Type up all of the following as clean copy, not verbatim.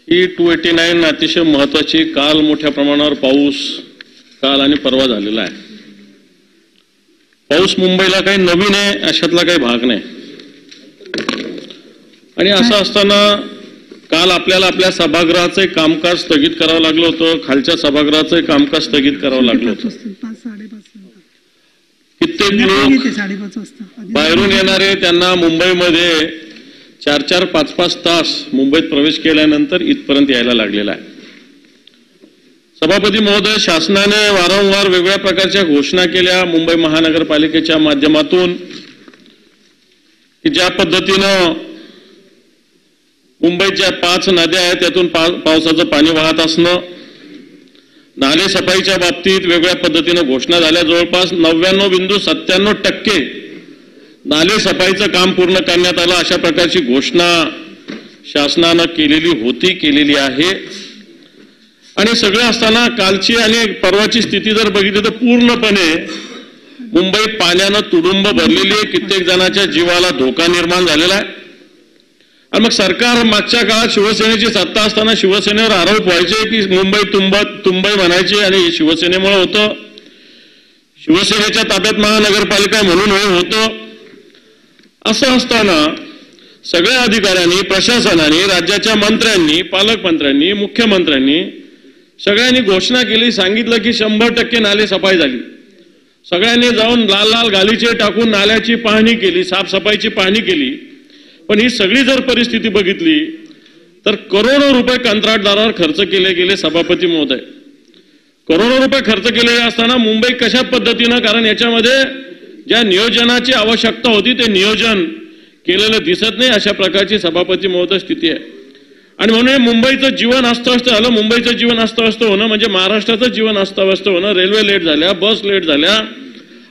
ही 289 अतिशय महत्वाची. काल मोठ्या प्रमाणावर पाऊस काल आणि परवा झालेला आहे. पाऊस मुंबईला काही नवीन आहे अशातला काही भाग नाही. आणि असं असताना काल आपल्याला आपल्या सभागृहाचे कामकाज स्थगित करावं लागलं होतं. खालच्या सभागृहाचे कामकाज स्थगित करावं लागलं होतं. कित्येक लोक बाहेरून येणारे त्यांना मुंबईमध्ये 4-4, 5-5 तास मुंबईत प्रवेश केल्यानंतर इथपर्यंत यायला लागलेला आहे. सभापती महोदय, शासनाने वारंवार वेगवेगळ्या प्रकारच्या घोषणा केल्या मुंबई महानगरपालिकेच्या माध्यमातून की ज्या पद्धतीनं मुंबईच्या 5 नद्या आहेत त्यातून पावसाचं पाणी वाहत असणं, नाले सफाईच्या बाबतीत वेगळ्या पद्धतीनं घोषणा झाल्या. जवळपास 99.97% नाले सफाईचं काम पूर्ण करण्यात आलं अशा प्रकारची घोषणा शासनानं केलेली आहे. आणि सगळं असताना कालची आणि परवाची स्थिती जर बघितली तर पूर्णपणे मुंबई पाण्यानं तुडुंब भरलेली आहे. कित्येक जणांच्या जीवाला धोका निर्माण झालेला आहे. आणि मग सरकार मागच्या काळात शिवसेनेची सत्ता असताना शिवसेनेवर आरोप व्हायचे की मुंबई तुंबई म्हणायची आणि शिवसेनेमुळे होतं. शिवसेनेच्या ताब्यात महानगरपालिका म्हणून हे होतं. असं असताना सगळ्या अधिकाऱ्यांनी, प्रशासनाने, राज्याच्या मंत्र्यांनी, पालकमंत्र्यांनी, मुख्यमंत्र्यांनी सगळ्यांनी घोषणा केली, सांगितलं की 100% नाले सफाई झाली. सगळ्यांनी जाऊन लाल लाल गालिचे टाकून नाल्याची पाहणी केली, साफसफाईची पाहणी केली. पण ही सगळी जर परिस्थिती बघितली तर करोडो रुपये कंत्राटदारावर खर्च केले गेले. सभापती महोदय, करोडो रुपये खर्च केलेले असताना मुंबई कशा पद्धतीनं, कारण याच्यामध्ये ज्या नियोजनाची आवश्यकता होती ते नियोजन केलेलं दिसत नाही. अशा प्रकारची सभापती महोदय स्थिती आहे. आणि म्हणून मुंबईचं जीवन अस्तव्यस्त झालं. मुंबईचं जीवन अस्तव्यस्त होणं म्हणजे महाराष्ट्राचं जीवन अस्तव्यस्त होणं. रेल्वे लेट झाल्या, बस लेट झाल्या,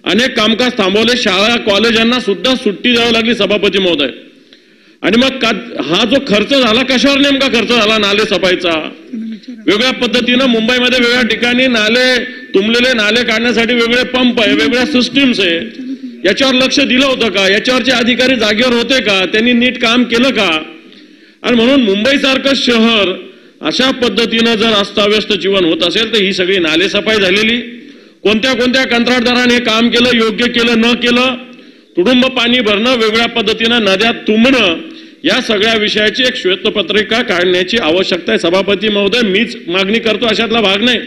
अनेक कामकाज थांबवले, शाळा कॉलेजांना सुद्धा सुट्टी द्यावी लागली. सभापती महोदय, आणि मग हा जो खर्च झाला, कशावर नेमका खर्च झाला? नाले सफाईचा. वेगळ्या पद्धतीनं मुंबईमध्ये वेगळ्या ठिकाणी नाले, तुंबलेले नाले काढण्यासाठी वेगळे पंप आहे, वेगळ्या सिस्टीम्स आहे. याच्यावर लक्ष दिलं होतं का? याच्यावरचे अधिकारी जागेवर होते का? त्यांनी नीट काम केलं का? आणि म्हणून मुंबईसारखं शहर अशा पद्धतीनं जर अस्ताव्यस्त जीवन होत असेल तर ही सगळी नाले सफाई झालेली. कोणत्या कोणत्या कंत्राटदाराने काम केलं, योग्य केलं, न केलं, तुडुंब पाणी भरणं, वेगळ्या पद्धतीनं नद्या तुंबणं, या सगळ्या विषयाची एक श्वेतपत्रिका काढण्याची आवश्यकता आहे. सभापती महोदय, मीच मागणी करतो अशातला भाग नाही.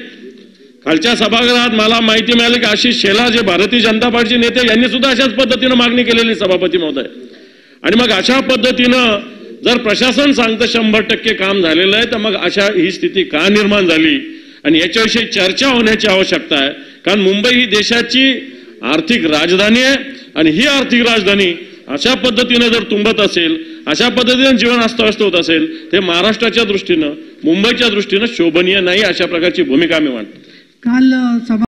खालच्या सभागृहात मला माहिती मिळाली की आशिष शेलार जे भारतीय जनता पार्टीचे नेते यांनी सुद्धा अशाच पद्धतीनं मागणी केलेली. सभापती महोदय, आणि मग अशा पद्धतीनं जर प्रशासन सांगतं 100% काम झालेलं आहे तर मग अशा ही स्थिती का निर्माण झाली आणि याच्याविषयी चर्चा होण्याची आवश्यकता आहे. कारण मुंबई ही देशाची आर्थिक राजधानी आहे आणि ही आर्थिक राजधानी अशा पद्धतीने जर तुंबत असेल, अशा पद्धतीने जीवन अस्ताव्यस्त होत असेल, ते महाराष्ट्राच्या दृष्टीनं, मुंबईच्या दृष्टीनं शोभनीय नाही. अशा प्रकारची भूमिका आम्ही मांडतो. काल